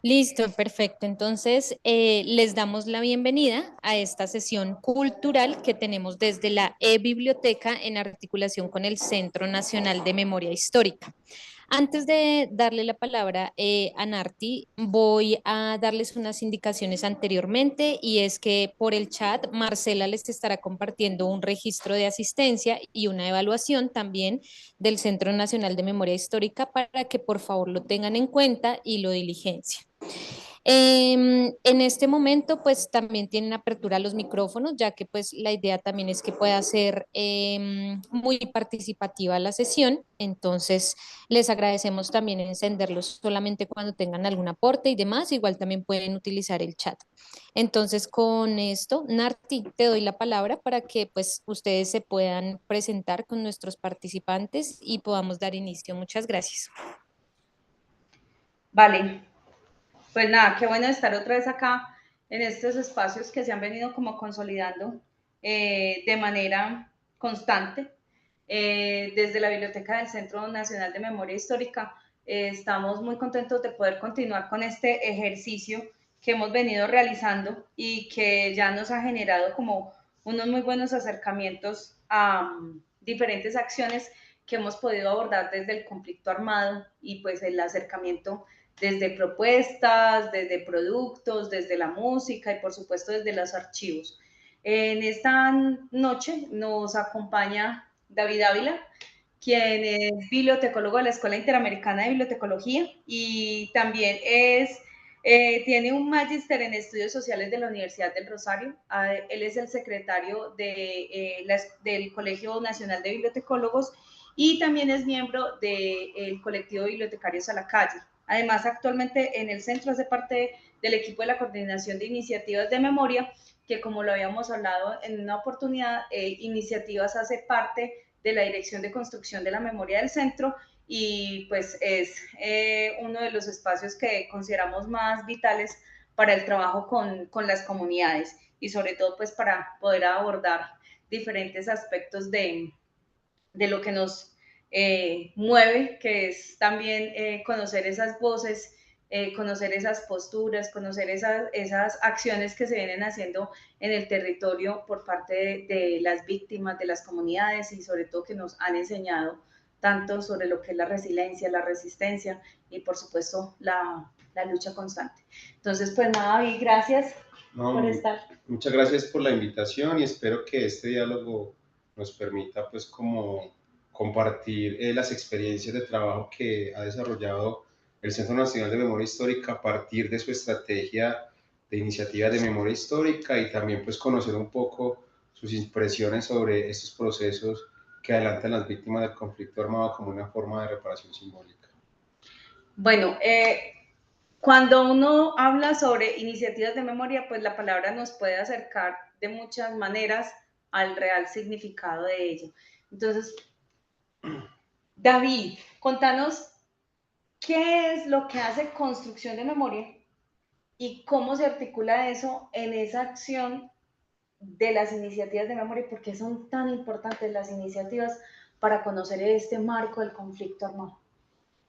Listo, perfecto. Entonces, les damos la bienvenida a esta sesión cultural que tenemos desde la e-biblioteca en articulación con el Centro Nacional de Memoria Histórica. Antes de darle la palabra a Narti, voy a darles unas indicaciones anteriormente y es que por el chat Marcela les estará compartiendo un registro de asistencia y una evaluación también del Centro Nacional de Memoria Histórica para que por favor lo tengan en cuenta y lo diligencien. En este momento, pues también tienen apertura los micrófonos, ya que pues la idea también es que pueda ser muy participativa la sesión. Entonces, les agradecemos también encenderlos solamente cuando tengan algún aporte y demás. Igual también pueden utilizar el chat. Entonces, con esto, Narti, te doy la palabra para que pues ustedes se puedan presentar con nuestros participantes y podamos dar inicio. Muchas gracias. Vale, pues nada, qué bueno estar otra vez acá en estos espacios que se han venido como consolidando de manera constante. Desde la Biblioteca del Centro Nacional de Memoria Histórica estamos muy contentos de poder continuar con este ejercicio que hemos venido realizando y que ya nos ha generado como unos muy buenos acercamientos a diferentes acciones que hemos podido abordar desde el conflicto armado y pues el acercamiento desde propuestas, desde productos, desde la música y por supuesto desde los archivos. En esta noche nos acompaña David Ávila, quien es bibliotecólogo de la Escuela Interamericana de Bibliotecología y también tiene un magíster en estudios sociales de la Universidad del Rosario. Él es el secretario del Colegio Nacional de Bibliotecólogos y también es miembro del colectivo Bibliotecarios a la Calle. Además, actualmente en el centro hace parte del equipo de la coordinación de iniciativas de memoria, que como lo habíamos hablado en una oportunidad, iniciativas hace parte de la Dirección de Construcción de la Memoria del Centro y pues es uno de los espacios que consideramos más vitales para el trabajo con las comunidades y sobre todo pues para poder abordar diferentes aspectos de lo que nos mueve, que es también conocer esas voces, conocer esas posturas, conocer esas acciones que se vienen haciendo en el territorio por parte de las víctimas, de las comunidades y sobre todo que nos han enseñado tanto sobre lo que es la resiliencia, la resistencia y por supuesto la lucha constante. Entonces, pues nada, David, gracias por estar. Muchas gracias por la invitación y espero que este diálogo nos permita pues como compartir las experiencias de trabajo que ha desarrollado el Centro Nacional de Memoria Histórica a partir de su estrategia de iniciativas de memoria histórica y también pues conocer un poco sus impresiones sobre estos procesos que adelantan las víctimas del conflicto armado como una forma de reparación simbólica. Bueno, cuando uno habla sobre iniciativas de memoria, pues la palabra nos puede acercar de muchas maneras al real significado de ello. Entonces, David, contanos qué es lo que hace construcción de memoria y cómo se articula eso en esa acción de las iniciativas de memoria y por qué son tan importantes las iniciativas para conocer este marco del conflicto armado.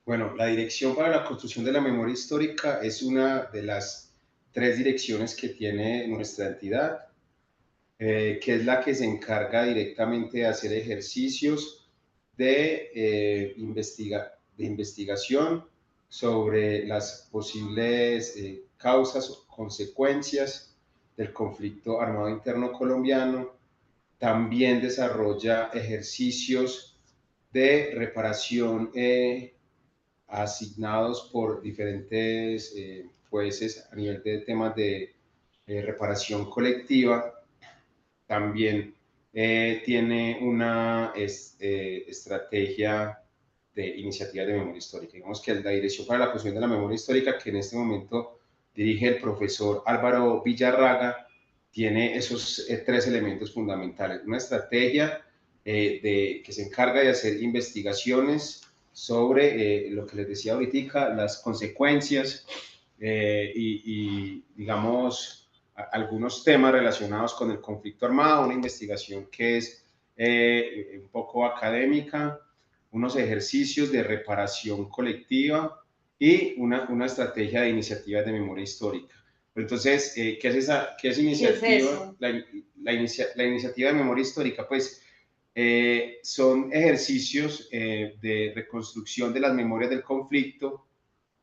Bueno, la Dirección para la Construcción de la Memoria Histórica es una de las 3 direcciones que tiene nuestra entidad, que es la que se encarga directamente de hacer ejercicios de investigación sobre las posibles causas o consecuencias del conflicto armado interno colombiano. También desarrolla ejercicios de reparación asignados por diferentes jueces a nivel de temas de reparación colectiva. También tiene una estrategia de iniciativas de memoria histórica. Digamos que la Dirección para la Construcción de la Memoria Histórica, que en este momento dirige el profesor Álvaro Villarraga, tiene esos 3 elementos fundamentales. Una estrategia que se encarga de hacer investigaciones sobre lo que les decía ahorita, las consecuencias y digamos, algunos temas relacionados con el conflicto armado, una investigación que es un poco académica, unos ejercicios de reparación colectiva y una estrategia de iniciativas de memoria histórica. Entonces, ¿qué es esa iniciativa? ¿Qué es eso? La iniciativa de memoria histórica, pues, son ejercicios de reconstrucción de las memorias del conflicto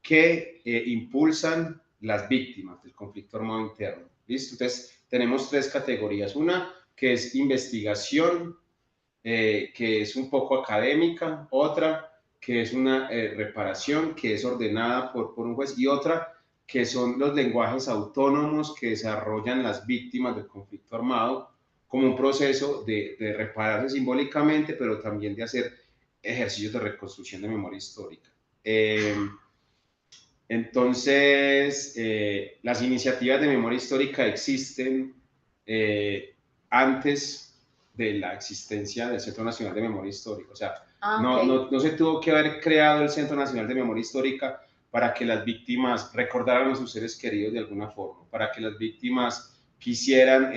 que impulsan las víctimas del conflicto armado interno. ¿Listo? Entonces, tenemos tres categorías. Una que es investigación, que es un poco académica, otra que es una reparación que es ordenada por un juez, y otra que son los lenguajes autónomos que desarrollan las víctimas del conflicto armado como un proceso de repararse simbólicamente, pero también de hacer ejercicios de reconstrucción de memoria histórica. Entonces, las iniciativas de memoria histórica existen antes de la existencia del Centro Nacional de Memoria Histórica. O sea, no se tuvo que haber creado el Centro Nacional de Memoria Histórica para que las víctimas recordaran a sus seres queridos de alguna forma, para que las víctimas quisieran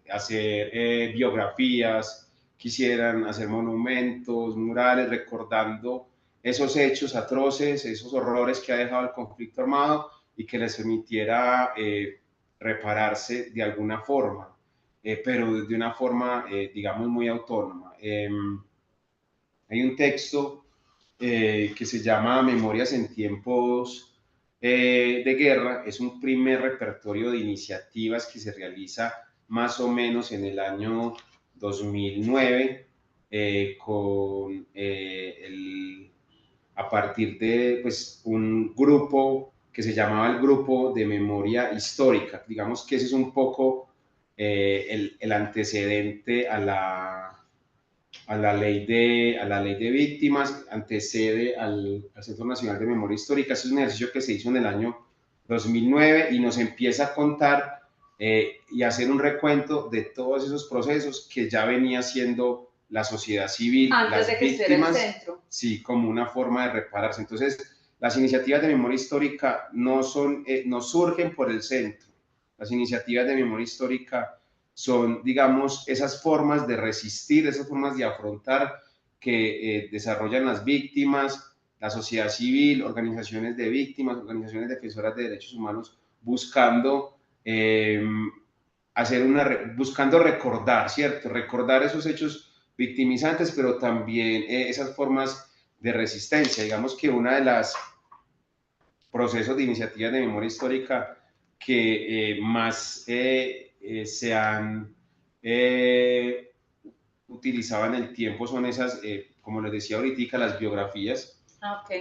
hacer biografías, quisieran hacer monumentos, murales, recordando esos hechos atroces, esos horrores que ha dejado el conflicto armado, y que les permitiera repararse de alguna forma, pero de una forma, digamos, muy autónoma. Hay un texto que se llama Memorias en tiempos de guerra. Es un primer repertorio de iniciativas que se realiza más o menos en el año 2009 a partir de pues, un grupo que se llamaba el Grupo de Memoria Histórica. Digamos que ese es un poco el antecedente a la ley de víctimas, antecede al Centro Nacional de Memoria Histórica. Ese es un ejercicio que se hizo en el año 2009 y nos empieza a contar y hacer un recuento de todos esos procesos que ya venía haciendo la sociedad civil, antes de que víctimas, el centro. Sí, como una forma de repararse. Entonces, las iniciativas de memoria histórica no surgen por el centro. Las iniciativas de memoria histórica son, digamos, esas formas de resistir, esas formas de afrontar que desarrollan las víctimas, la sociedad civil, organizaciones de víctimas, organizaciones defensoras de derechos humanos, buscando buscando recordar, ¿cierto? Recordar esos hechos victimizantes, pero también esas formas de resistencia. Digamos que una de las procesos de iniciativas de memoria histórica que más se han utilizado en el tiempo son esas, como les decía ahorita, las biografías,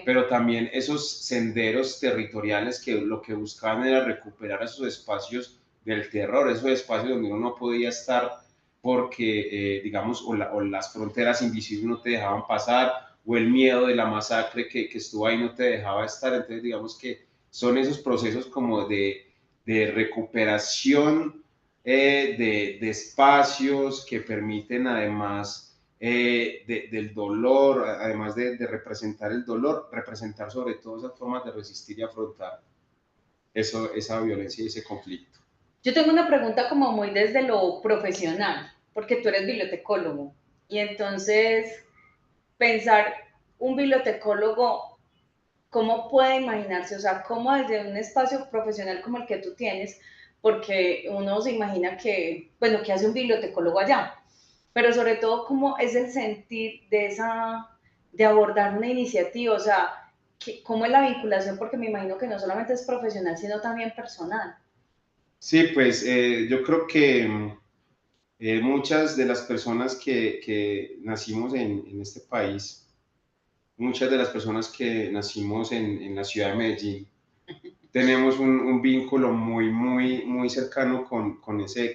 pero también esos senderos territoriales que lo que buscaban era recuperar esos espacios del terror, esos espacios donde uno no podía estar porque, digamos, o las fronteras invisibles no te dejaban pasar, o el miedo de la masacre que estuvo ahí no te dejaba estar. Entonces, digamos que son esos procesos como de recuperación de espacios que permiten además del dolor, además de representar el dolor, representar sobre todo esas formas de resistir y afrontar esa violencia y ese conflicto. Yo tengo una pregunta como muy desde lo profesional, porque tú eres bibliotecólogo, y entonces pensar un bibliotecólogo, ¿cómo puede imaginarse? O sea, ¿cómo desde un espacio profesional como el que tú tienes? Porque uno se imagina que, bueno, ¿qué hace un bibliotecólogo allá? Pero sobre todo, ¿cómo es el sentir de abordar una iniciativa? O sea, ¿cómo es la vinculación? Porque me imagino que no solamente es profesional, sino también personal. Sí, pues yo creo que muchas de las personas que nacimos en este país, muchas de las personas que nacimos en la ciudad de Medellín, tenemos un vínculo muy cercano con ese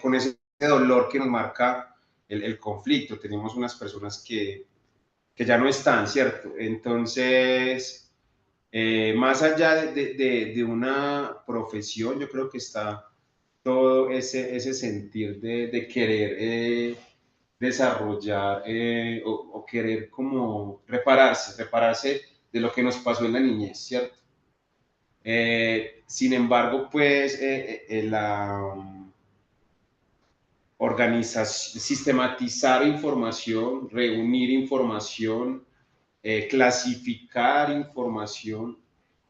dolor que nos marca el conflicto. Tenemos unas personas que ya no están, ¿cierto? Entonces, más allá de una profesión, yo creo que está todo ese sentir de querer desarrollar o querer como repararse de lo que nos pasó en la niñez, ¿cierto? Sin embargo, pues organización, sistematizar información, reunir información, clasificar información,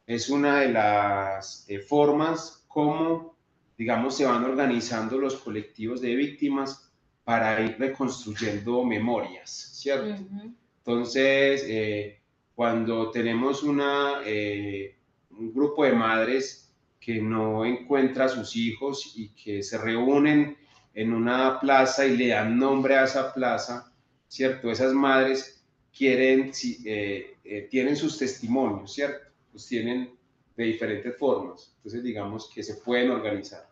es una de las formas como, digamos, se van organizando los colectivos de víctimas para ir reconstruyendo memorias, ¿cierto? Entonces, cuando tenemos un grupo de madres que no encuentra a sus hijos y que se reúnen en una plaza y le dan nombre a esa plaza, ¿cierto? Esas madres tienen sus testimonios, ¿cierto? Los tienen de diferentes formas. Entonces, digamos que se pueden organizar.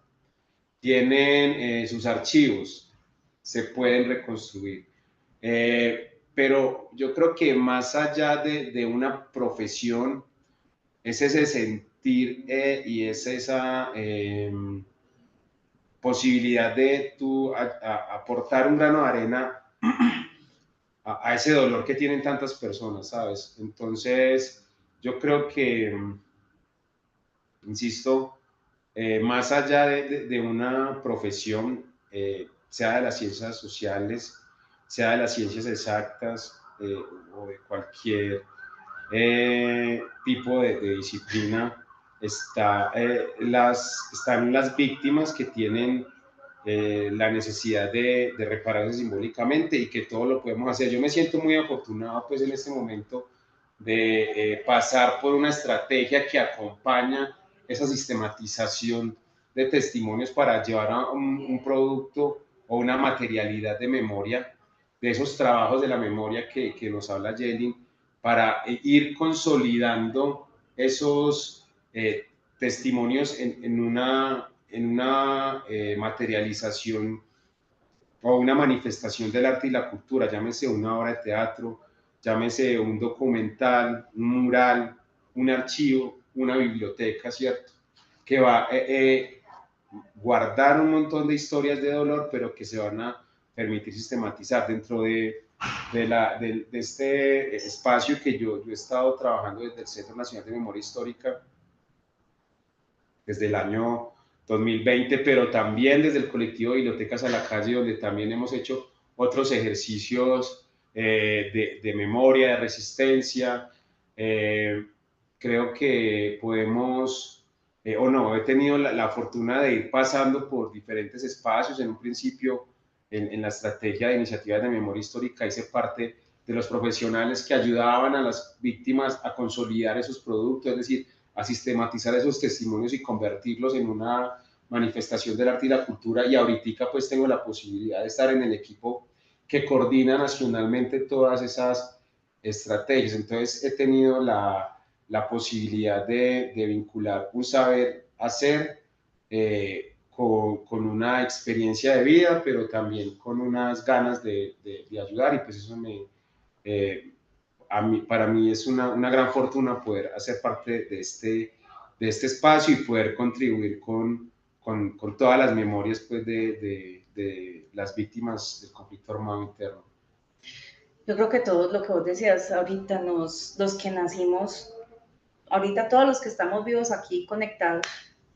Tienen sus archivos, se pueden reconstruir. Pero yo creo que más allá de una profesión, es ese sentir y es esa posibilidad de tú aportar un grano de arena a ese dolor que tienen tantas personas, ¿sabes? Entonces, yo creo que, insisto, más allá de una profesión, sea de las ciencias sociales, sea de las ciencias exactas o de cualquier tipo de disciplina, están las víctimas que tienen la necesidad de repararse simbólicamente y que todo lo podemos hacer. Yo me siento muy afortunado pues en este momento de pasar por una estrategia que acompaña esa sistematización de testimonios para llevar a un producto o una materialidad de memoria, de esos trabajos de la memoria que nos habla Yelin, para ir consolidando esos testimonios en una materialización o una manifestación del arte y la cultura, llámese una obra de teatro, llámese un documental, un mural, un archivo, una biblioteca, ¿cierto? Que va guardar un montón de historias de dolor, pero que se van a permitir sistematizar dentro de este espacio que yo he estado trabajando desde el Centro Nacional de Memoria Histórica desde el año 2020, pero también desde el colectivo Bibliotecas a la Calle, donde también hemos hecho otros ejercicios de memoria, de resistencia. Creo que podemos, o no, he tenido la fortuna de ir pasando por diferentes espacios. En un principio, en la estrategia de iniciativas de memoria histórica, hice parte de los profesionales que ayudaban a las víctimas a consolidar esos productos, es decir, a sistematizar esos testimonios y convertirlos en una manifestación del arte y la cultura, y ahorita pues tengo la posibilidad de estar en el equipo que coordina nacionalmente todas esas estrategias. Entonces he tenido la posibilidad de vincular un saber hacer con una experiencia de vida, pero también con unas ganas de ayudar, y pues eso para mí es una gran fortuna poder hacer parte de este espacio y poder contribuir con todas las memorias pues, de las víctimas del conflicto armado interno. Yo creo que todo lo que vos decías ahorita, los que nacimos, ahorita todos los que estamos vivos aquí conectados,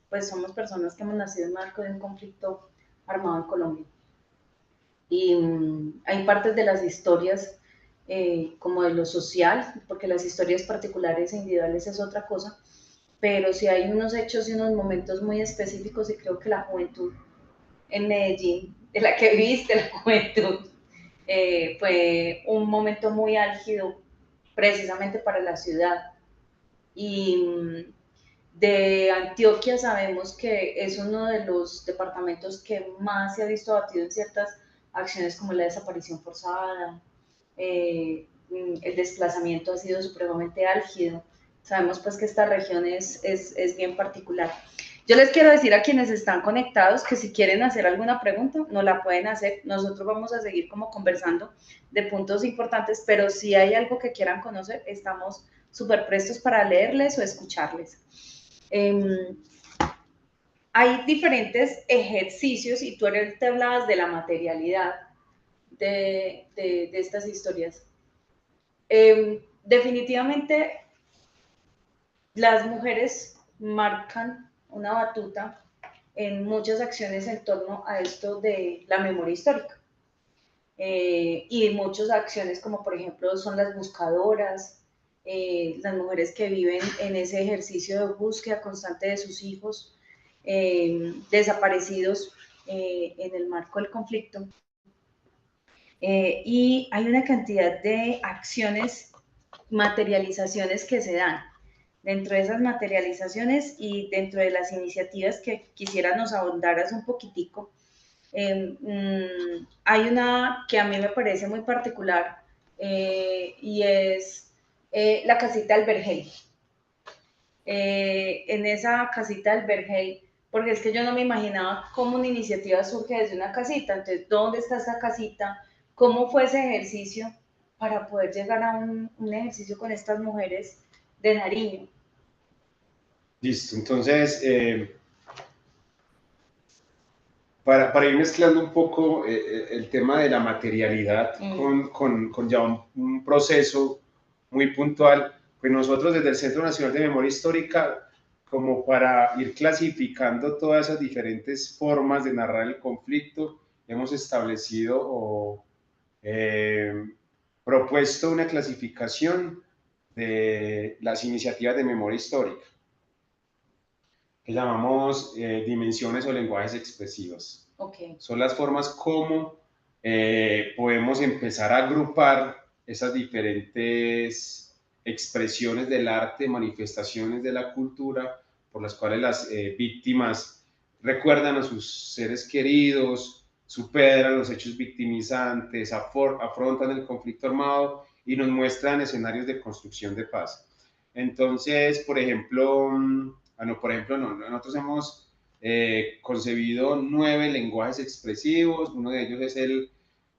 pues somos personas que hemos nacido en marco de un conflicto armado en Colombia. Y hay partes de las historias como de lo social, porque las historias particulares e individuales es otra cosa, pero sí hay unos hechos y unos momentos muy específicos, y creo que la juventud en Medellín, de la que viviste, la juventud, fue un momento muy álgido precisamente para la ciudad. Y de Antioquia sabemos que es uno de los departamentos que más se ha visto abatido en ciertas acciones como la desaparición forzada, el desplazamiento ha sido supremamente álgido. Sabemos pues que esta región es bien particular. Yo les quiero decir a quienes están conectados que si quieren hacer alguna pregunta, nos la pueden hacer. Nosotros vamos a seguir como conversando de puntos importantes, pero si hay algo que quieran conocer, estamos súper prestos para leerles o escucharles. Hay diferentes ejercicios, y tú te hablabas de la materialidad de estas historias. Definitivamente las mujeres marcan una batuta en muchas acciones en torno a esto de la memoria histórica. Y muchas acciones como por ejemplo son las buscadoras, las mujeres que viven en ese ejercicio de búsqueda constante de sus hijos desaparecidos en el marco del conflicto. Y hay una cantidad de acciones, materializaciones que se dan. Dentro de esas materializaciones y dentro de las iniciativas que quisiera nos ahondaras un poquitico, hay una que a mí me parece muy particular y es la casita del Vergel. En esa casita del Vergel, porque es que yo no me imaginaba cómo una iniciativa surge desde una casita, entonces, ¿dónde está esa casita? ¿Cómo fue ese ejercicio para poder llegar a un ejercicio con estas mujeres de Nariño? Listo, entonces, para ir mezclando un poco el tema de la materialidad con ya un proceso muy puntual, pues nosotros desde el Centro Nacional de Memoria Histórica, como para ir clasificando todas esas diferentes formas de narrar el conflicto, hemos establecido o propuesto una clasificación de las iniciativas de memoria histórica, que llamamos dimensiones o lenguajes expresivos. Okay. Son las formas como podemos empezar a agrupar esas diferentes expresiones del arte, manifestaciones de la cultura, por las cuales las víctimas recuerdan a sus seres queridos, superan los hechos victimizantes, afrontan el conflicto armado y nos muestran escenarios de construcción de paz. Entonces, por ejemplo, nosotros hemos concebido 9 lenguajes expresivos. Uno de ellos es el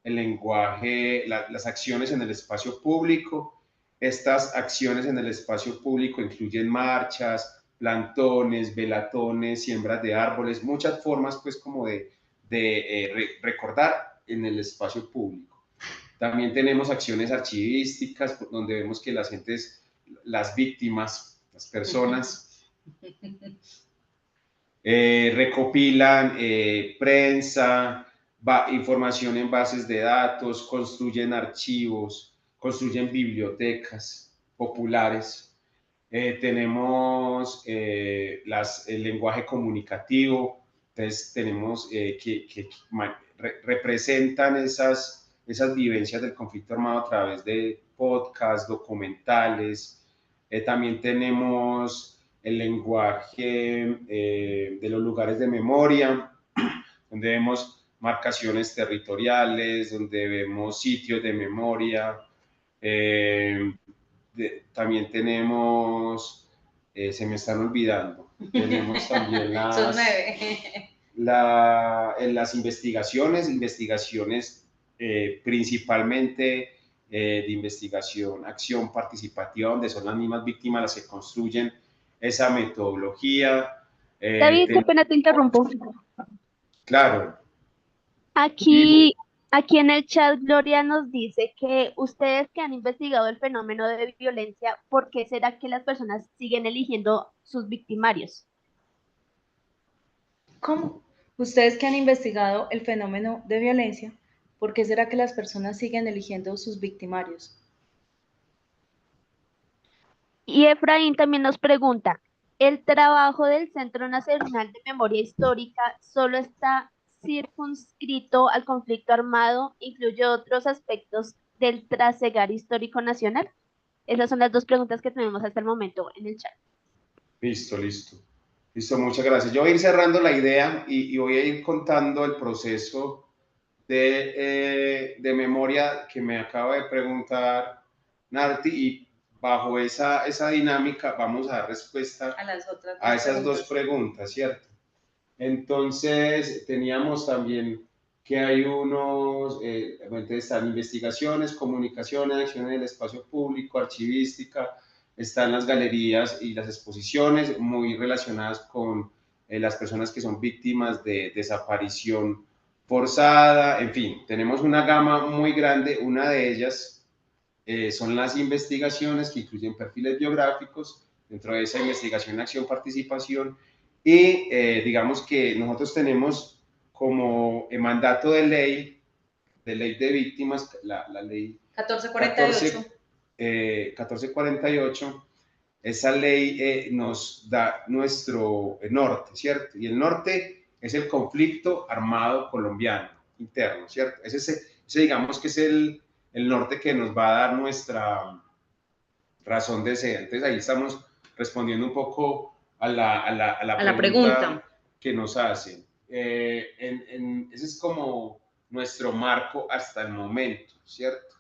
lenguaje, las acciones en el espacio público. Estas acciones en el espacio público incluyen marchas, plantones, velatones, siembras de árboles, muchas formas pues como de recordar en el espacio público. También tenemos acciones archivísticas donde vemos que las gentes, las víctimas, las personas, recopilan prensa, información en bases de datos, construyen archivos, construyen bibliotecas populares. Tenemos el lenguaje comunicativo, entonces tenemos que representan esas vivencias del conflicto armado a través de podcasts, documentales. También tenemos el lenguaje de los lugares de memoria, donde vemos marcaciones territoriales, donde vemos sitios de memoria. También tenemos, se me están olvidando, tenemos también las investigaciones principalmente de investigación, acción participativa, donde son las mismas víctimas las que construyen esa metodología. David, qué pena te interrumpo. Claro. Aquí en el chat Gloria nos dice que ustedes que han investigado el fenómeno de violencia, ¿por qué será que las personas siguen eligiendo sus victimarios? ¿Cómo? Ustedes que han investigado el fenómeno de violencia, ¿por qué será que las personas siguen eligiendo sus victimarios? Y Efraín también nos pregunta, ¿el trabajo del Centro Nacional de Memoria Histórica solo está circunscrito al conflicto armado, incluye otros aspectos del trasegar histórico nacional? Esas son las dos preguntas que tenemos hasta el momento en el chat. Listo, muchas gracias. Yo voy a ir cerrando la idea y voy a ir contando el proceso de memoria que me acaba de preguntar Narti, y bajo esa dinámica vamos a dar respuesta a esas dos preguntas, ¿cierto? Entonces, teníamos también que hay están investigaciones, comunicaciones, acciones en el espacio público, archivística, están las galerías y las exposiciones muy relacionadas con las personas que son víctimas de desaparición forzada, en fin, tenemos una gama muy grande. Una de ellas son las investigaciones que incluyen perfiles biográficos. Dentro de esa investigación, acción, participación, y digamos que nosotros tenemos como mandato de ley de víctimas, la ley 1448. 1448, esa ley nos da nuestro norte, ¿cierto? Y el norte es el conflicto armado colombiano interno, ¿cierto? Ese digamos que es el norte que nos va a dar nuestra razón de ser. Entonces ahí estamos respondiendo un poco a la pregunta que nos hacen. Ese es como nuestro marco hasta el momento, ¿cierto?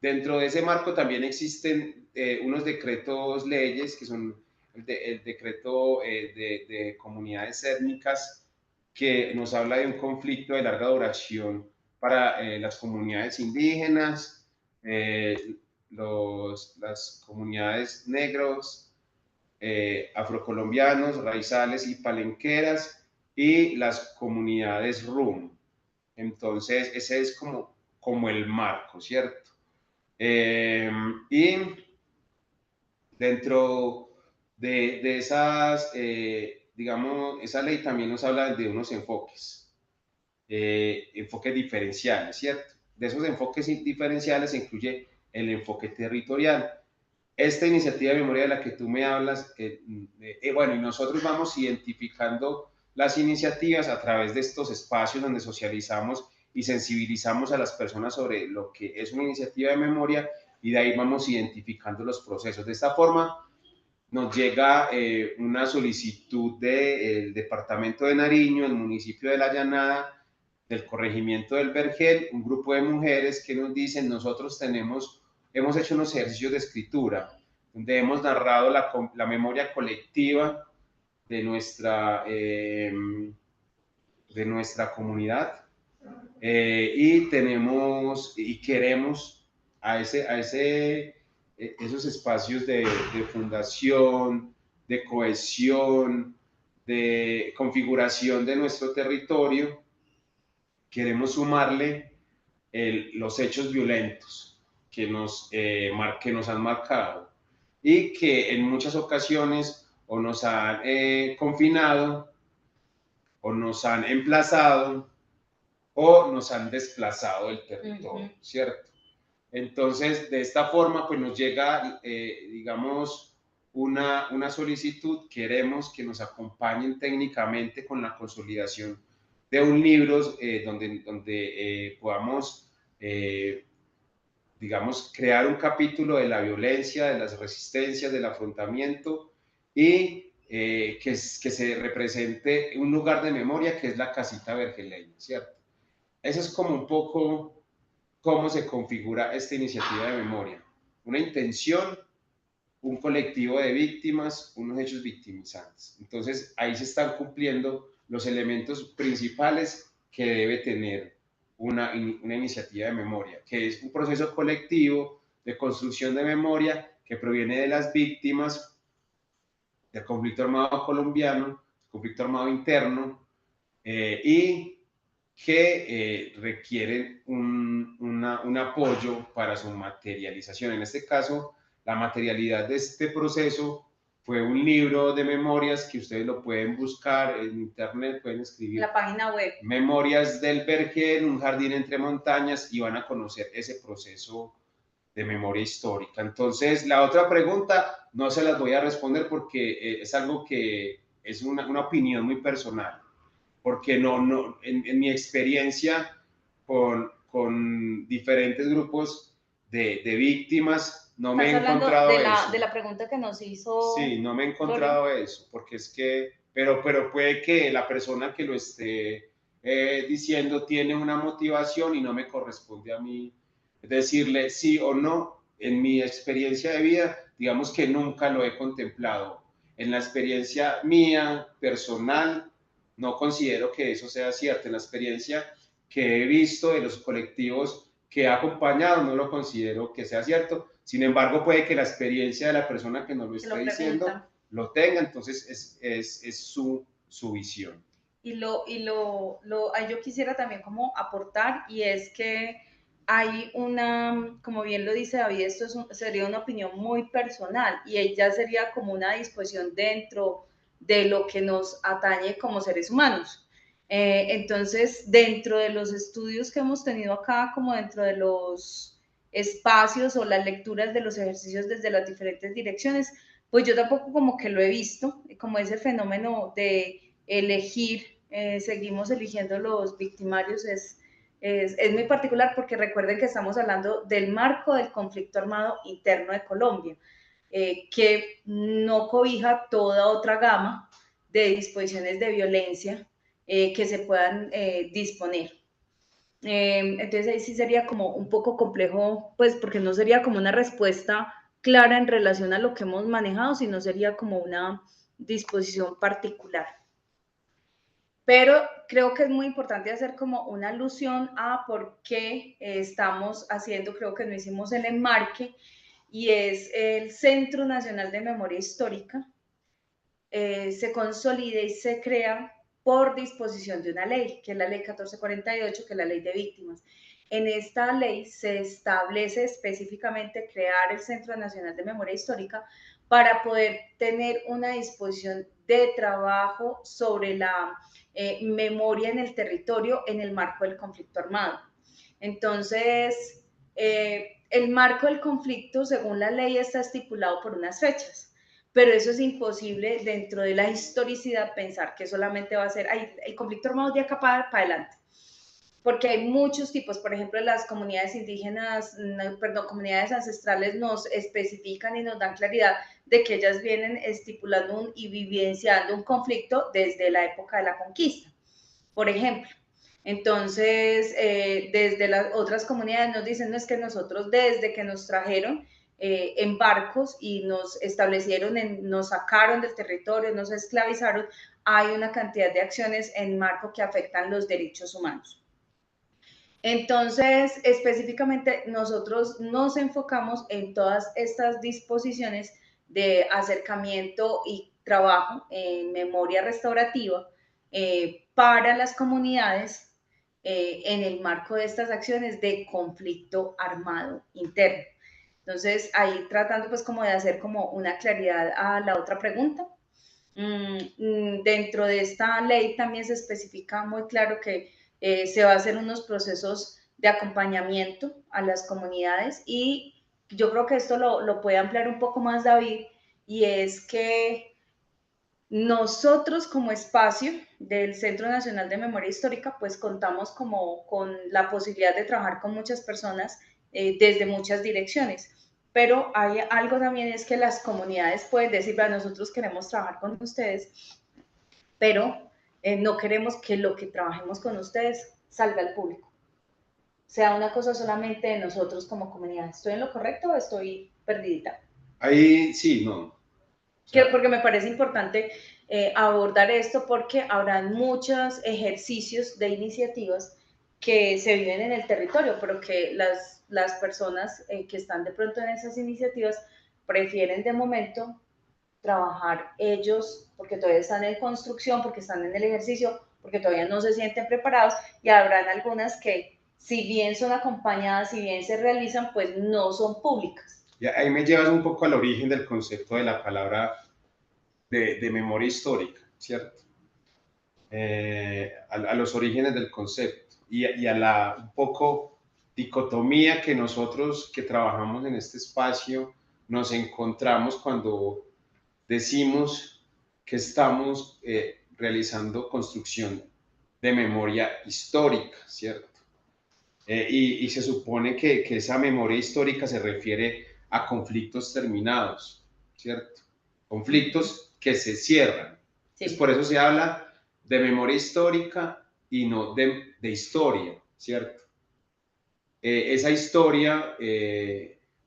Dentro de ese marco también existen unos decretos leyes, que son el decreto de comunidades étnicas, que nos habla de un conflicto de larga duración para las comunidades indígenas, las comunidades negros, afrocolombianos, raizales y palenqueras, y las comunidades rum. Entonces, ese es como el marco, ¿cierto? Y dentro de esas, digamos, esa ley también nos habla de unos enfoques diferenciales, ¿cierto? De esos enfoques diferenciales se incluye el enfoque territorial. Esta iniciativa de memoria de la que tú me hablas, bueno, y nosotros vamos identificando las iniciativas a través de estos espacios donde socializamos y sensibilizamos a las personas sobre lo que es una iniciativa de memoria, y de ahí vamos identificando los procesos. De esta forma nos llega una solicitud del departamento de Nariño, el municipio de La Llanada, del corregimiento del Vergel, un grupo de mujeres que nos dicen: nosotros hemos hecho unos ejercicios de escritura donde hemos narrado la memoria colectiva de nuestra comunidad, y queremos esos espacios de fundación, de cohesión, de configuración de nuestro territorio. Queremos sumarle los hechos violentos que nos han marcado y que en muchas ocasiones o nos han confinado, o nos han emplazado, o nos han desplazado del territorio, ¿cierto? Entonces, de esta forma, pues nos llega, digamos, una solicitud. Queremos que nos acompañen técnicamente con la consolidación de un libro donde podamos, digamos, crear un capítulo de la violencia, de las resistencias, del afrontamiento, y que se represente un lugar de memoria que es la casita vergeleña, ¿cierto? Eso es como un poco cómo se configura esta iniciativa de memoria. Una intención, un colectivo de víctimas, unos hechos victimizantes. Entonces, ahí se están cumpliendo los elementos principales que debe tener una iniciativa de memoria, que es un proceso colectivo de construcción de memoria que proviene de las víctimas del conflicto armado colombiano, conflicto armado interno, y que requieren un apoyo para su materialización. En este caso, la materialidad de este proceso fue un libro de memorias que ustedes lo pueden buscar en internet, pueden escribir la página web Memorias del Vergel, un jardín entre montañas, y van a conocer ese proceso de memoria histórica. Entonces, la otra pregunta no se las voy a responder porque es algo que es una opinión muy personal, porque en mi experiencia con diferentes grupos de víctimas, no me he encontrado eso. De la pregunta que nos hizo. Sí, no me he encontrado eso, porque es que, pero puede que la persona que lo esté diciendo tiene una motivación y no me corresponde a mí decirle sí o no. En mi experiencia de vida, digamos que nunca lo he contemplado. En la experiencia mía, personal, no considero que eso sea cierto. En la experiencia que he visto de los colectivos que he acompañado, no lo considero que sea cierto. Sin embargo, puede que la experiencia de la persona que nos lo esté diciendo lo tenga, entonces es su visión. Y yo quisiera también como aportar, y es que hay como bien lo dice David, sería una opinión muy personal, y ella sería como una disposición dentro de lo que nos atañe como seres humanos. Entonces, dentro de los estudios que hemos tenido acá, como dentro de los espacios o las lecturas de los ejercicios desde las diferentes direcciones, pues yo tampoco como que lo he visto, como ese fenómeno de elegir, seguimos eligiendo los victimarios, es muy particular porque recuerden que estamos hablando del marco del conflicto armado interno de Colombia, que no cobija toda otra gama de disposiciones de violencia que se puedan disponer. Entonces ahí sí sería como un poco complejo, pues porque no sería como una respuesta clara en relación a lo que hemos manejado, sino sería como una disposición particular. Pero creo que es muy importante hacer como una alusión a por qué estamos haciendo, creo que no hicimos el enmarque, y es el Centro Nacional de Memoria Histórica. Se consolida y se crea por disposición de una ley, que es la ley 1448, que es la ley de víctimas. En esta ley se establece específicamente crear el Centro Nacional de Memoria Histórica para poder tener una disposición de trabajo sobre la memoria en el territorio en el marco del conflicto armado. Entonces, el marco del conflicto, según la ley, está estipulado por unas fechas, pero eso es imposible dentro de la historicidad pensar que solamente va a ser el conflicto armado de acá para adelante, porque hay muchos tipos. Por ejemplo, las comunidades indígenas, comunidades ancestrales nos especifican y nos dan claridad de que ellas vienen estipulando y vivenciando un conflicto desde la época de la conquista, por ejemplo. Entonces, desde las otras comunidades nos dicen, no, es que nosotros desde que nos trajeron en barcos y nos establecieron, nos sacaron del territorio, nos esclavizaron, hay una cantidad de acciones en marco que afectan los derechos humanos. Entonces, específicamente, nosotros nos enfocamos en todas estas disposiciones de acercamiento y trabajo en memoria restaurativa para las comunidades en el marco de estas acciones de conflicto armado interno. Entonces, ahí tratando pues como de hacer como una claridad a la otra pregunta. Dentro de esta ley también se especifica muy claro que se va a hacer unos procesos de acompañamiento a las comunidades, y yo creo que esto lo puede ampliar un poco más David, y es que nosotros como espacio del Centro Nacional de Memoria Histórica pues contamos como con la posibilidad de trabajar con muchas personas desde muchas direcciones, pero hay algo también, es que las comunidades pueden decir, nosotros queremos trabajar con ustedes, pero no queremos que lo que trabajemos con ustedes salga al público, sea una cosa solamente de nosotros como comunidad. ¿Estoy en lo correcto o estoy perdidita? Ahí sí, no. Porque me parece importante abordar esto, porque habrán muchos ejercicios de iniciativas que se viven en el territorio, pero que las personas que están de pronto en esas iniciativas prefieren de momento trabajar ellos porque todavía están en construcción, porque están en el ejercicio, porque todavía no se sienten preparados, y habrán algunas que, si bien son acompañadas, si bien se realizan, pues no son públicas. Ya, ahí me llevas un poco al origen del concepto de la palabra de memoria histórica, ¿cierto? A los orígenes del concepto y a la un poco dicotomía que nosotros que trabajamos en este espacio nos encontramos cuando decimos que estamos realizando construcción de memoria histórica, ¿cierto? Y se supone que esa memoria histórica se refiere a conflictos terminados, ¿cierto? Conflictos que se cierran. Sí. Entonces, por eso se habla de memoria histórica y no de historia, ¿cierto? Esa historia,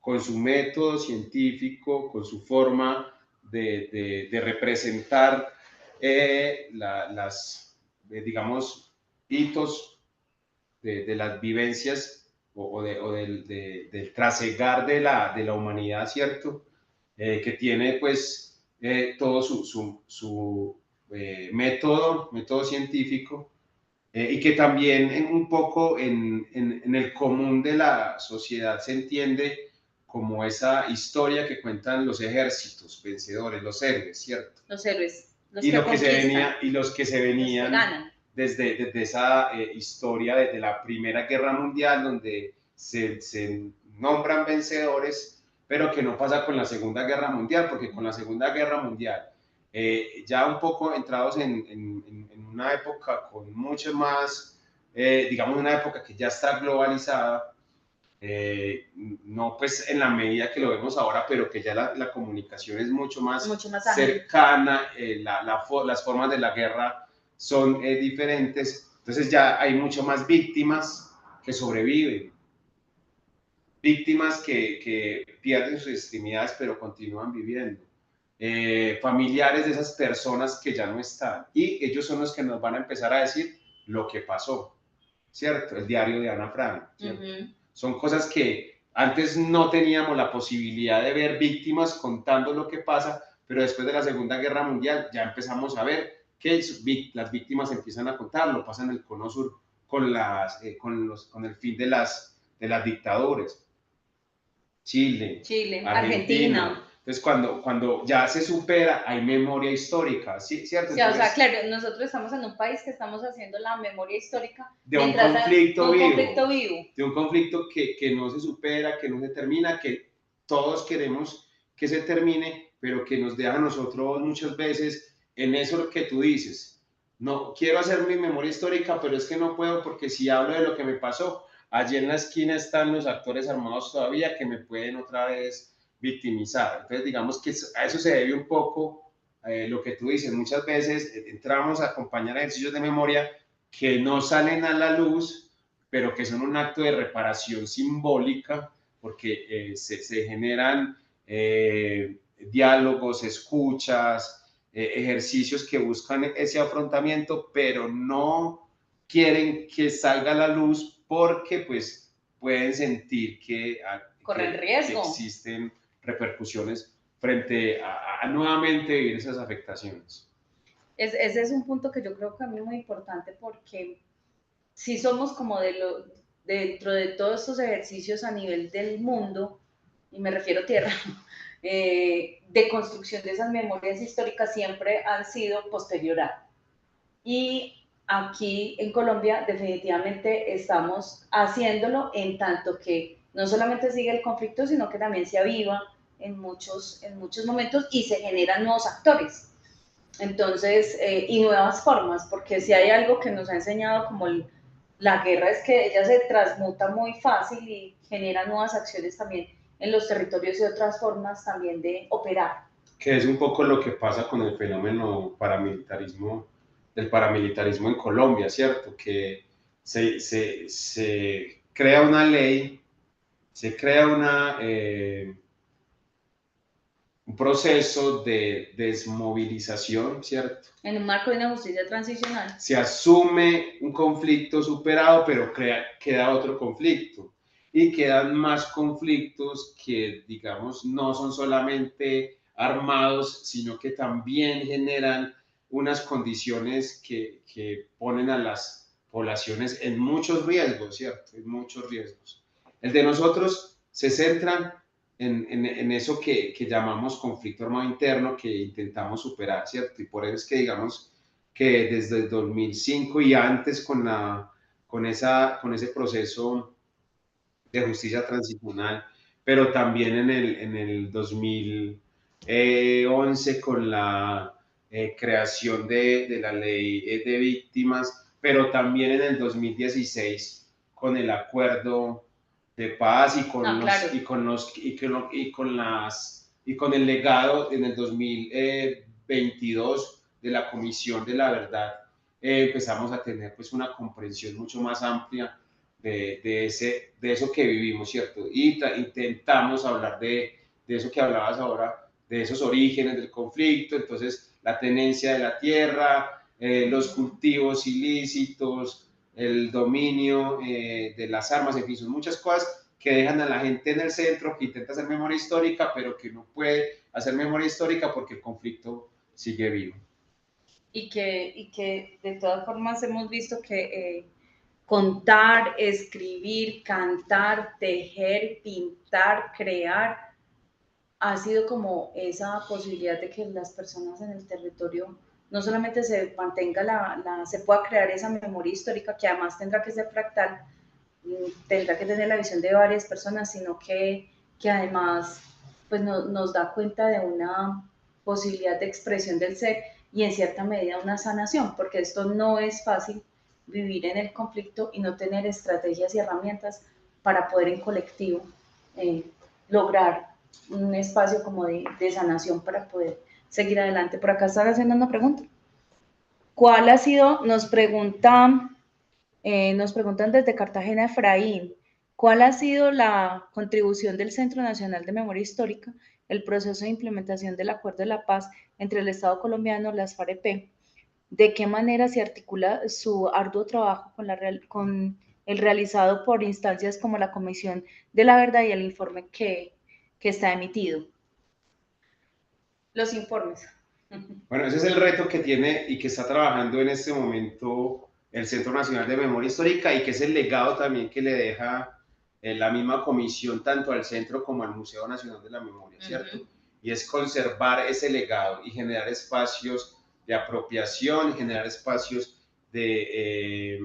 con su método científico, con su forma de representar digamos, hitos de las vivencias o del trasegar de la humanidad, ¿cierto? Que tiene pues todo su método científico, y que también un poco en el común de la sociedad se entiende como esa historia que cuentan los ejércitos vencedores, los héroes, ¿cierto? Los héroes, los y que lo que conquistan, se venía, y los que se venían desde esa historia, desde la Primera Guerra Mundial, donde se nombran vencedores, pero que no pasa con la Segunda Guerra Mundial, porque con la Segunda Guerra Mundial, ya un poco entrados en una época con mucho más, digamos, una época que ya está globalizada, no pues en la medida que lo vemos ahora, pero que ya la comunicación es mucho más cercana, las formas de la guerra son diferentes, entonces ya hay mucho más víctimas que sobreviven, víctimas que pierden sus extremidades pero continúan viviendo, familiares de esas personas que ya no están, y ellos son los que nos van a empezar a decir lo que pasó, ¿cierto? El diario de Ana Frank, ¿cierto? Son cosas que antes no teníamos la posibilidad de ver víctimas contando lo que pasa, pero después de la Segunda Guerra Mundial ya empezamos a ver que las víctimas empiezan a contarlo, pasa en el Cono Sur con el fin de las dictaduras. Chile, Argentina. Entonces, cuando ya se supera, hay memoria histórica, ¿sí? ¿Cierto? Sí, entonces, o sea, claro, nosotros estamos en un país que estamos haciendo la memoria histórica de un conflicto vivo. De un conflicto que no se supera, que no se termina, que todos queremos que se termine, pero que nos deja a nosotros muchas veces en eso que tú dices. No, quiero hacer mi memoria histórica, pero es que no puedo porque si hablo de lo que me pasó, allí en la esquina están los actores armados todavía que me pueden otra vez victimizar. Entonces, digamos que a eso se debe un poco lo que tú dices. Muchas veces entramos a acompañar ejercicios de memoria que no salen a la luz, pero que son un acto de reparación simbólica, porque se generan diálogos, escuchas, ejercicios que buscan ese afrontamiento, pero no quieren que salga a la luz porque pues pueden sentir que corren riesgo, que existen repercusiones frente a nuevamente vivir esas afectaciones. Ese es un punto que yo creo que a mí es muy importante, porque si somos como dentro de todos estos ejercicios a nivel del mundo, y me refiero a tierra, de construcción de esas memorias históricas siempre han sido posterior a. Y aquí en Colombia definitivamente estamos haciéndolo, en tanto que no solamente sigue el conflicto, sino que también se aviva en muchos momentos y se generan nuevos actores. Entonces, y nuevas formas, porque si hay algo que nos ha enseñado como la guerra es que ella se transmuta muy fácil y genera nuevas acciones también en los territorios y otras formas también de operar. Que es un poco lo que pasa con el fenómeno del paramilitarismo en Colombia, ¿cierto? Que se crea una ley, se crea un proceso de desmovilización, ¿cierto? En un marco de una justicia transicional. Se asume un conflicto superado, pero queda otro conflicto. Y quedan más conflictos que, digamos, no son solamente armados, sino que también generan unas condiciones que ponen a las poblaciones en muchos riesgos, ¿cierto? En muchos riesgos. El de nosotros se centra en eso que llamamos conflicto armado interno, que intentamos superar, ¿cierto? Y por eso es que digamos que desde el 2005 y antes con ese proceso de justicia transicional, pero también en el 2011 con la creación de la ley de víctimas, pero también en el 2016 con el acuerdo de paz y con el legado en el 2022 de la Comisión de la Verdad, empezamos a tener pues una comprensión mucho más amplia de eso que vivimos, ¿cierto? Y intentamos hablar de eso que hablabas ahora, de esos orígenes del conflicto, entonces la tenencia de la tierra, los cultivos ilícitos, el dominio de las armas, en fin, son muchas cosas que dejan a la gente en el centro, que intenta hacer memoria histórica, pero que no puede hacer memoria histórica porque el conflicto sigue vivo. Y que de todas formas hemos visto que contar, escribir, cantar, tejer, pintar, crear, ha sido como esa posibilidad de que las personas en el territorio no solamente se mantenga se pueda crear esa memoria histórica, que además tendrá que ser fractal, tendrá que tener la visión de varias personas, sino que además pues nos da cuenta de una posibilidad de expresión del ser y en cierta medida una sanación, porque esto no es fácil, vivir en el conflicto y no tener estrategias y herramientas para poder en colectivo lograr un espacio como de sanación para poder seguir adelante. Por acá están haciendo una pregunta. ¿Cuál ha sido, nos preguntan desde Cartagena, Efraín, ¿cuál ha sido la contribución del Centro Nacional de Memoria Histórica, el proceso de implementación del Acuerdo de la Paz entre el Estado colombiano, las FAREP? ¿De qué manera se articula su arduo trabajo con el realizado por instancias como la Comisión de la Verdad y el informe que está emitido? Los informes. Bueno, ese es el reto que tiene y que está trabajando en este momento el Centro Nacional de Memoria Histórica y que es el legado también que le deja la misma comisión tanto al centro como al Museo Nacional de la Memoria, ¿cierto? Y es conservar ese legado y generar espacios de apropiación, generar espacios de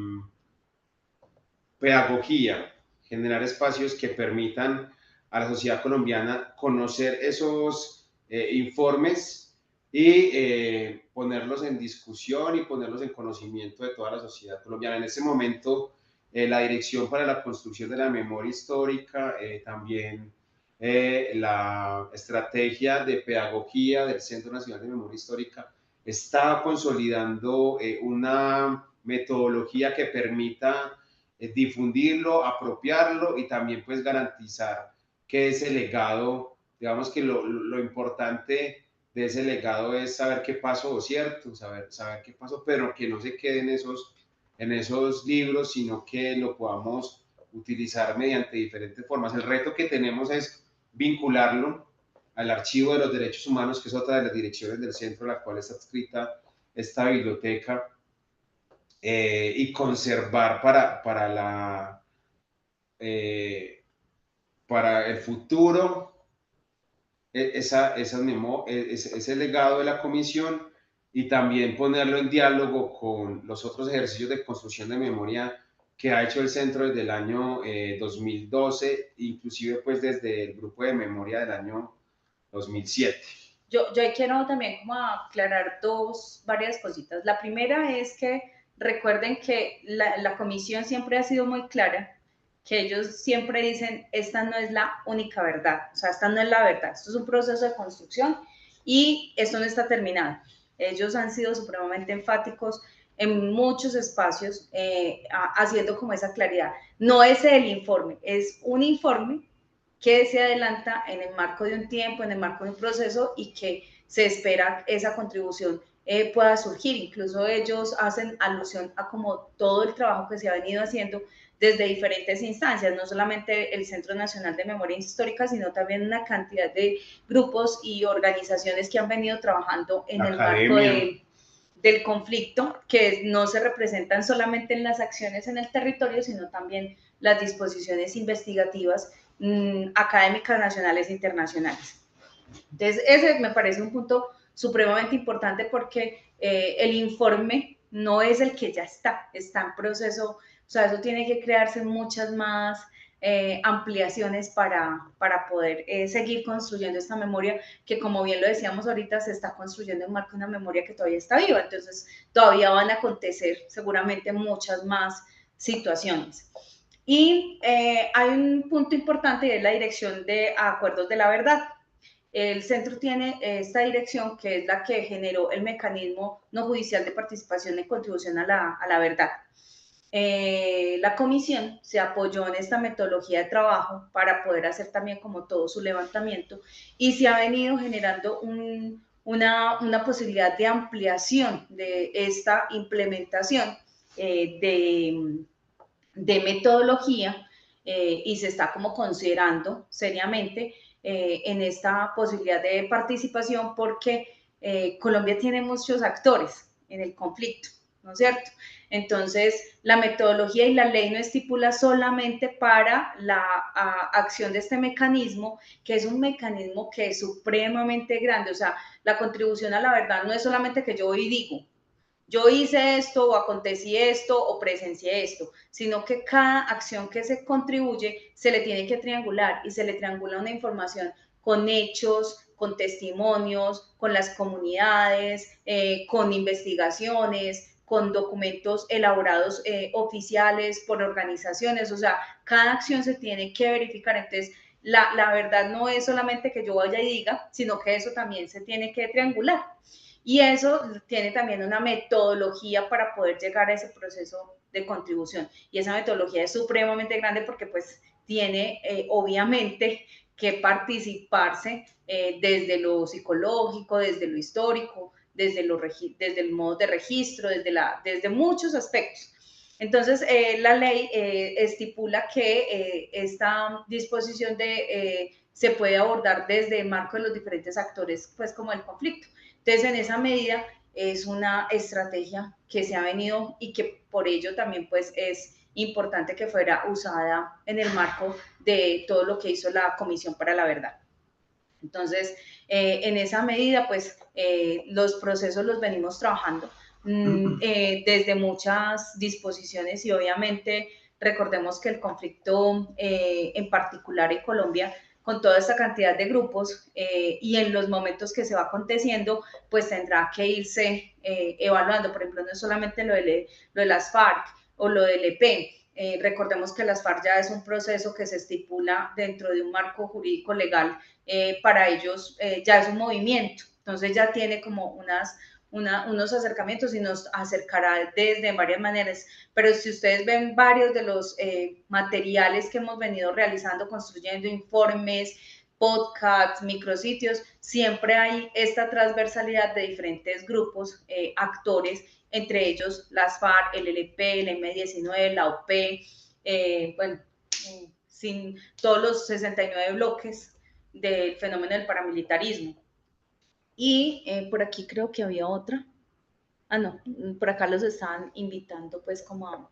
pedagogía, generar espacios que permitan a la sociedad colombiana conocer esos informes y ponerlos en discusión y ponerlos en conocimiento de toda la sociedad colombiana. En ese momento, la Dirección para la Construcción de la Memoria Histórica, también la estrategia de pedagogía del Centro Nacional de Memoria Histórica está consolidando una metodología que permita difundirlo, apropiarlo y también pues garantizar que ese legado, digamos que lo importante de ese legado es saber qué pasó, ¿cierto? Saber qué pasó, pero que no se quede en esos libros, sino que lo podamos utilizar mediante diferentes formas. El reto que tenemos es vincularlo al Archivo de los Derechos Humanos, que es otra de las direcciones del centro a la cual está adscrita esta biblioteca, y conservar para el futuro ese legado de la comisión y también ponerlo en diálogo con los otros ejercicios de construcción de memoria que ha hecho el centro desde el año 2012, inclusive pues desde el grupo de memoria del año 2007. Yo quiero también como aclarar varias cositas. La primera es que recuerden que la comisión siempre ha sido muy clara, que ellos siempre dicen, esta no es la única verdad, o sea, esta no es la verdad, esto es un proceso de construcción y esto no está terminado. Ellos han sido supremamente enfáticos en muchos espacios, haciendo como esa claridad. No es el informe, es un informe que se adelanta en el marco de un tiempo, en el marco de un proceso y que se espera esa contribución pueda surgir. Incluso ellos hacen alusión a como todo el trabajo que se ha venido haciendo desde diferentes instancias, no solamente el Centro Nacional de Memoria Histórica, sino también una cantidad de grupos y organizaciones que han venido trabajando en el marco del conflicto, que no se representan solamente en las acciones en el territorio, sino también las disposiciones investigativas académicas nacionales e internacionales. Entonces, ese me parece un punto supremamente importante porque el informe no es el que ya está en proceso, o sea, eso tiene que crearse muchas más ampliaciones para poder seguir construyendo esta memoria que, como bien lo decíamos ahorita, se está construyendo en marco de una memoria que todavía está viva, entonces todavía van a acontecer seguramente muchas más situaciones. Y hay un punto importante y es la dirección de acuerdos de la verdad. El centro tiene esta dirección que es la que generó el mecanismo no judicial de participación y contribución a la verdad. La comisión se apoyó en esta metodología de trabajo para poder hacer también como todo su levantamiento y se ha venido generando una posibilidad de ampliación de esta implementación de metodología y se está como considerando seriamente en esta posibilidad de participación porque Colombia tiene muchos actores en el conflicto, ¿no es cierto? Entonces, la metodología y la ley no estipula solamente para la acción de este mecanismo, que es un mecanismo que es supremamente grande, o sea, la contribución a la verdad no es solamente que yo hoy digo, yo hice esto o acontecí esto o presencié esto, sino que cada acción que se contribuye se le tiene que triangular y se le triangula una información con hechos, con testimonios, con las comunidades, con investigaciones, con documentos elaborados oficiales por organizaciones, o sea, cada acción se tiene que verificar. Entonces, la verdad no es solamente que yo vaya y diga, sino que eso también se tiene que triangular. Y eso tiene también una metodología para poder llegar a ese proceso de contribución. Y esa metodología es supremamente grande porque pues tiene obviamente que participarse desde lo psicológico, desde lo histórico, desde el modo de registro, desde muchos aspectos. Entonces, la ley estipula que esta disposición se puede abordar desde el marco de los diferentes actores, pues como el conflicto. Entonces, en esa medida es una estrategia que se ha venido y que por ello también pues es importante que fuera usada en el marco de todo lo que hizo la Comisión para la Verdad. Entonces, en esa medida, pues los procesos los venimos trabajando desde muchas disposiciones y obviamente recordemos que el conflicto en particular en Colombia, con toda esta cantidad de grupos y en los momentos que se va aconteciendo, pues tendrá que irse evaluando. Por ejemplo, no es solamente lo de las FARC o lo del EP. Recordemos que las FARC ya es un proceso que se estipula dentro de un marco jurídico legal. Para ellos ya es un movimiento, entonces ya tiene como unos acercamientos y nos acercará desde varias maneras, pero si ustedes ven varios de los materiales que hemos venido realizando, construyendo informes, podcasts, micrositios, siempre hay esta transversalidad de diferentes grupos, actores, entre ellos las FARC, el LP, el M19, la OP, bueno, sin todos los 69 bloques del fenómeno del paramilitarismo. Y por aquí creo que había otra. Ah, no, por acá los estaban invitando pues como a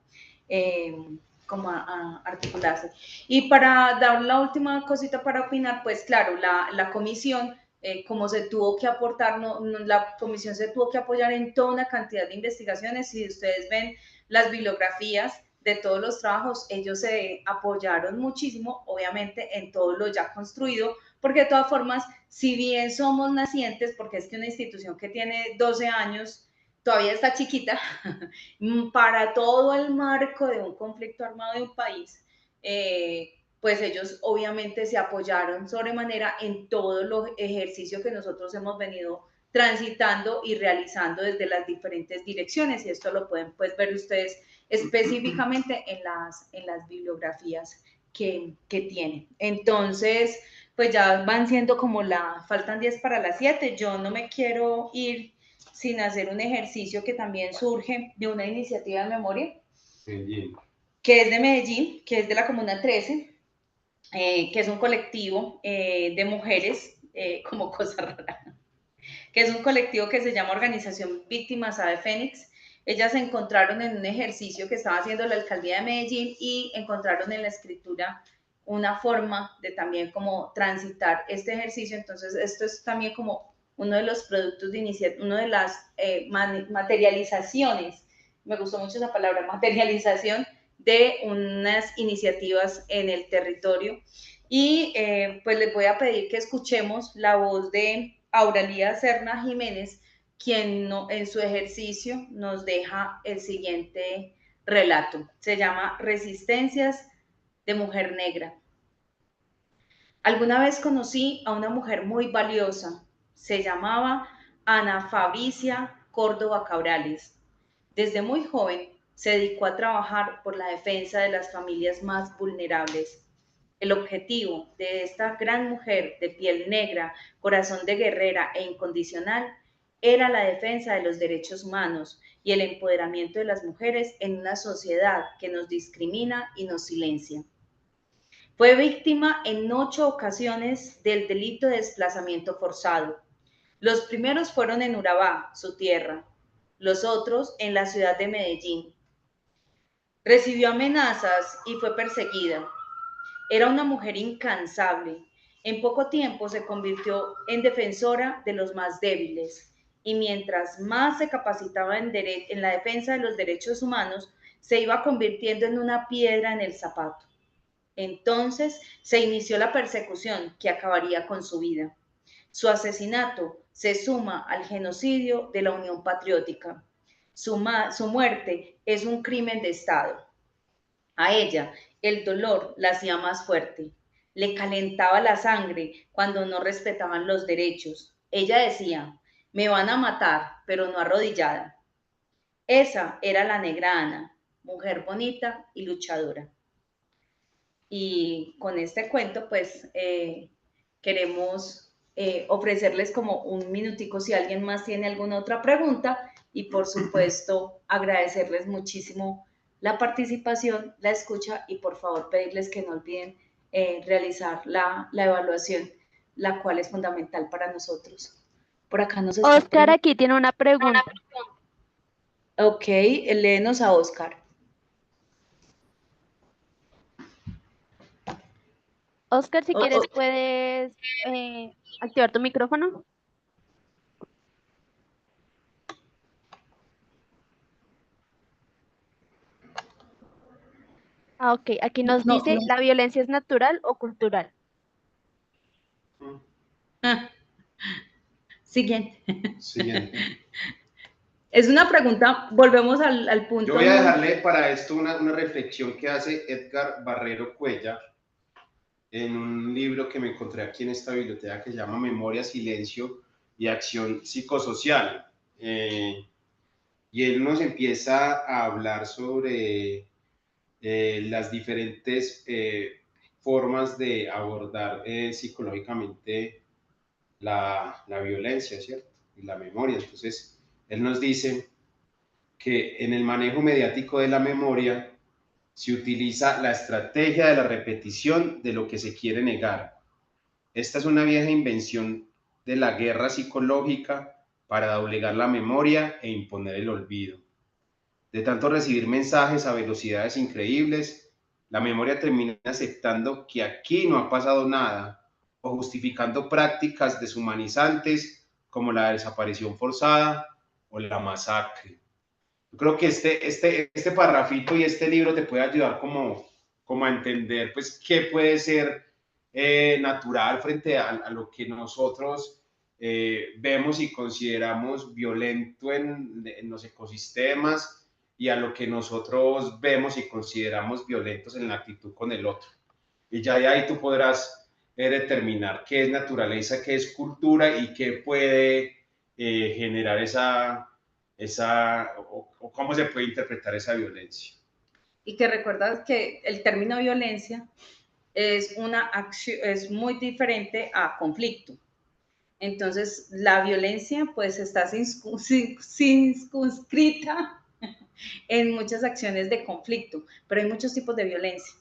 articularse. Y para dar la última cosita para opinar, pues claro, la comisión, como se tuvo que aportar, la comisión se tuvo que apoyar en toda una cantidad de investigaciones. Si ustedes ven las bibliografías de todos los trabajos, ellos se apoyaron muchísimo, obviamente, en todo lo ya construido, porque de todas formas, si bien somos nacientes, porque es que una institución que tiene 12 años, todavía está chiquita, para todo el marco de un conflicto armado de un país, pues ellos obviamente se apoyaron sobremanera en todo los ejercicios que nosotros hemos venido transitando y realizando desde las diferentes direcciones, y esto lo pueden pues ver ustedes específicamente en las bibliografías que tienen. Entonces, pues ya van siendo como faltan 10 para las 7, yo no me quiero ir sin hacer un ejercicio que también surge de una iniciativa de memoria, que es de Medellín, que es de la Comuna 13, que es un colectivo de mujeres, como cosa rara, que es un colectivo que se llama Organización Víctimas Ave Fénix. Ellas se encontraron en un ejercicio que estaba haciendo la alcaldía de Medellín y encontraron en la escritura una forma de también como transitar este ejercicio. Entonces, esto es también como uno de los productos de iniciativa, una de las materializaciones, me gustó mucho esa palabra, materialización de unas iniciativas en el territorio. Y pues les voy a pedir que escuchemos la voz de Auralía Serna Jiménez, quien en su ejercicio nos deja el siguiente relato. Se llama Resistencias de Mujer Negra. Alguna vez conocí a una mujer muy valiosa. Se llamaba Ana Fabricia Córdoba Cabrales. Desde muy joven se dedicó a trabajar por la defensa de las familias más vulnerables. El objetivo de esta gran mujer de piel negra, corazón de guerrera e incondicional, era la defensa de los derechos humanos y el empoderamiento de las mujeres en una sociedad que nos discrimina y nos silencia. Fue víctima en 8 ocasiones del delito de desplazamiento forzado. Los primeros fueron en Urabá, su tierra, los otros en la ciudad de Medellín. Recibió amenazas y fue perseguida. Era una mujer incansable. En poco tiempo se convirtió en defensora de los más débiles y mientras más se capacitaba en la defensa de los derechos humanos, se iba convirtiendo en una piedra en el zapato. Entonces se inició la persecución que acabaría con su vida. Su asesinato se suma al genocidio de la Unión Patriótica. Su muerte es un crimen de Estado. A ella el dolor la hacía más fuerte. Le calentaba la sangre cuando no respetaban los derechos. Ella decía, me van a matar, pero no arrodillada. Esa era la negra Ana, mujer bonita y luchadora. Y con este cuento, pues, queremos ofrecerles como un minutico si alguien más tiene alguna otra pregunta y, por supuesto, agradecerles muchísimo la participación, la escucha y, por favor, pedirles que no olviden realizar la evaluación, la cual es fundamental para nosotros. Por acá nos está Oscar aquí tiene una pregunta. Ok, léenos a Oscar. Oscar, si quieres puedes activar tu micrófono. Ah, ok, aquí nos dice, ¿la violencia es natural o cultural? Siguiente. Siguiente. Es una pregunta, volvemos al punto. Yo voy a dejarle para esto una reflexión que hace Edgar Barrero Cuellar en un libro que me encontré aquí en esta biblioteca que se llama Memoria, Silencio y Acción Psicosocial. Y él nos empieza a hablar sobre las diferentes formas de abordar psicológicamente la violencia, ¿cierto? Y la memoria. Entonces, él nos dice que en el manejo mediático de la memoria se utiliza la estrategia de la repetición de lo que se quiere negar. Esta es una vieja invención de la guerra psicológica para doblegar la memoria e imponer el olvido. De tanto recibir mensajes a velocidades increíbles, la memoria termina aceptando que aquí no ha pasado nada o justificando prácticas deshumanizantes como la desaparición forzada o la masacre. Yo creo que este parrafito y este libro te puede ayudar como a entender pues qué puede ser natural frente a lo que nosotros vemos y consideramos violento en los ecosistemas y a lo que nosotros vemos y consideramos violentos en la actitud con el otro. Y ya de ahí tú podrás determinar qué es naturaleza, qué es cultura y qué puede generar o cómo se puede interpretar esa violencia. Y que recuerdas que el término violencia es una acción, es muy diferente a conflicto. Entonces, la violencia pues está circunscrita en muchas acciones de conflicto, pero hay muchos tipos de violencia.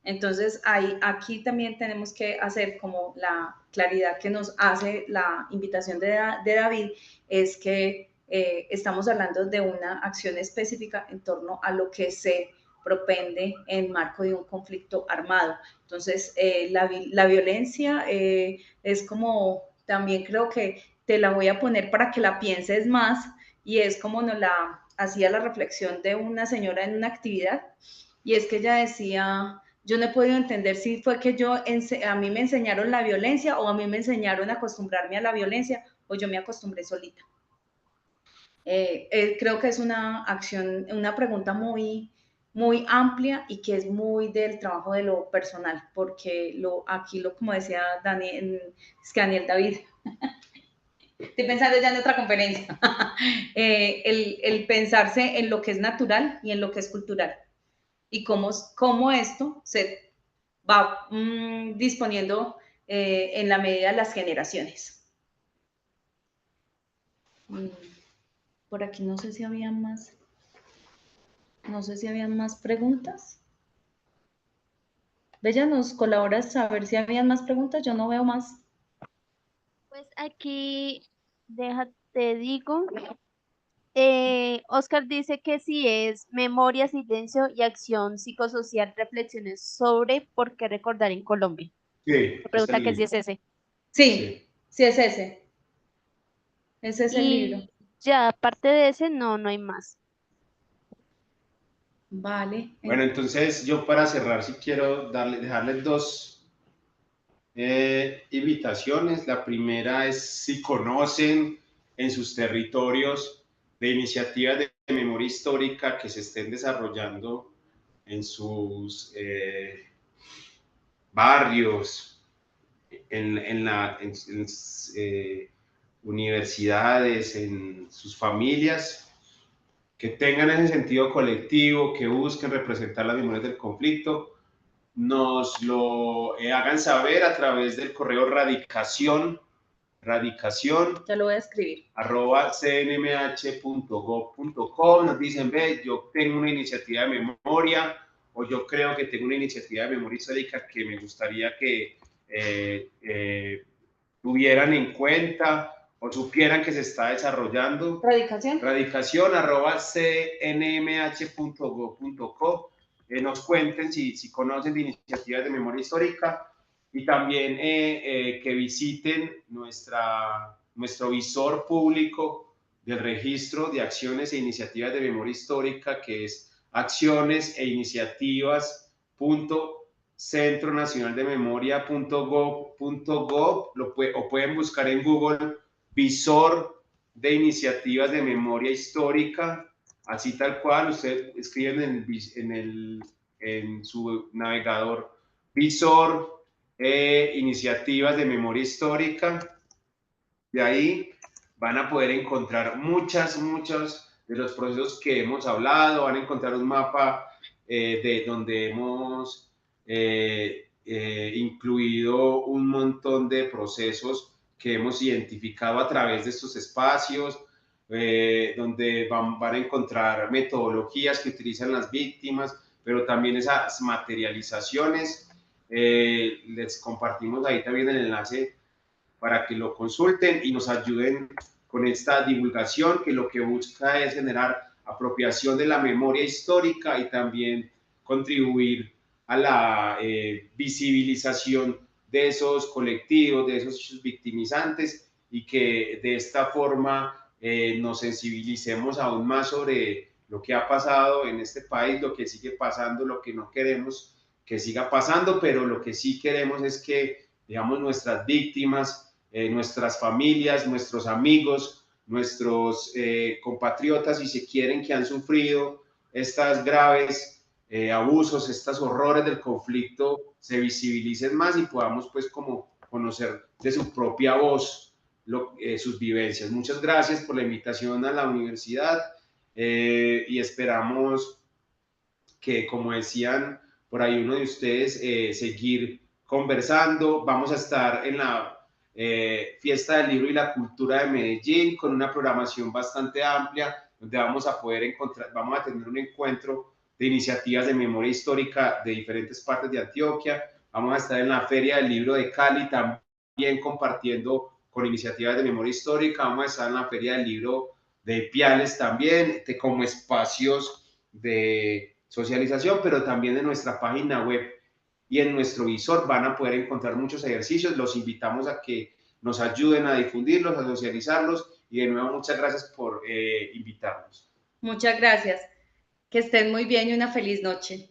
Entonces, aquí también tenemos que hacer como la claridad que nos hace la invitación de David, es que estamos hablando de una acción específica en torno a lo que se propende en marco de un conflicto armado. Entonces, la violencia es como, también creo que te la voy a poner para que la pienses más, y es como nos la hacía la reflexión de una señora en una actividad, y es que ella decía, yo no he podido entender si fue que a mí me enseñaron la violencia o a mí me enseñaron a acostumbrarme a la violencia o yo me acostumbré solita. Creo que es una acción, una pregunta muy, muy amplia y que es muy del trabajo de lo personal, porque como decía Daniel, es que Daniel David, estoy pensando ya en otra conferencia, el pensarse en lo que es natural y en lo que es cultural y cómo esto se va disponiendo en la medida de las generaciones. Por aquí no sé si habían más. No sé si habían más preguntas. Bella, ¿nos colaboras a ver si habían más preguntas? Yo no veo más. Pues aquí, déjate digo. Oscar dice que si es memoria, silencio y acción psicosocial, reflexiones sobre por qué recordar en Colombia. Sí, Me pregunta que si es ese. Sí, sí es ese. Ese es el libro. Y ya, aparte de ese, no hay más. Vale. Bueno, entonces yo para cerrar, si quiero dejarles dos invitaciones. La primera es si conocen en sus territorios de iniciativas de memoria histórica que se estén desarrollando en sus barrios, en universidades, en sus familias, que tengan ese sentido colectivo, que busquen representar las memorias del conflicto, nos lo hagan saber a través del correo radicación, ya lo voy a escribir, @cnmh.gov.co. Nos dicen, ve, yo tengo una iniciativa de memoria, o yo creo que tengo una iniciativa de memoria histórica que me gustaría que tuvieran en cuenta o supieran que se está desarrollando. Radicación. Radicación@cnmh.gov.co. Nos cuenten si conocen de iniciativas de memoria histórica, y también que visiten nuestro visor público del registro de acciones e iniciativas de memoria histórica, que es acciones.centronacionaldememoria.gov.co, o pueden buscar en Google visor de iniciativas de memoria histórica, así tal cual. Ustedes escriben en su navegador visor iniciativas de memoria histórica. De ahí van a poder encontrar muchos de los procesos que hemos hablado. Van a encontrar un mapa de donde hemos incluido un montón de procesos que hemos identificado a través de estos espacios, donde van a encontrar metodologías que utilizan las víctimas, pero también esas materializaciones. Les compartimos ahí también el enlace para que lo consulten y nos ayuden con esta divulgación, que lo que busca es generar apropiación de la memoria histórica y también contribuir a la visibilización de esos colectivos, de esos victimizantes, y que de esta forma nos sensibilicemos aún más sobre lo que ha pasado en este país, lo que sigue pasando, lo que no queremos que siga pasando, pero lo que sí queremos es que, digamos, nuestras víctimas, nuestras familias, nuestros amigos, nuestros compatriotas, si se quieren, que han sufrido estas graves abusos, estos horrores del conflicto, se visibilicen más y podamos pues como conocer de su propia voz sus vivencias. Muchas gracias por la invitación a la universidad y esperamos que, como decían por ahí uno de ustedes, seguir conversando. Vamos a estar en la Fiesta del Libro y la Cultura de Medellín con una programación bastante amplia, donde vamos a tener un encuentro de iniciativas de memoria histórica de diferentes partes de Antioquia. Vamos a estar en la Feria del Libro de Cali también compartiendo con iniciativas de memoria histórica. Vamos a estar en la Feria del Libro de Piales también, como espacios de socialización, pero también en nuestra página web y en nuestro visor van a poder encontrar muchos ejercicios. Los invitamos a que nos ayuden a difundirlos, a socializarlos, y de nuevo muchas gracias por invitarnos. Muchas gracias. Que estén muy bien y una feliz noche.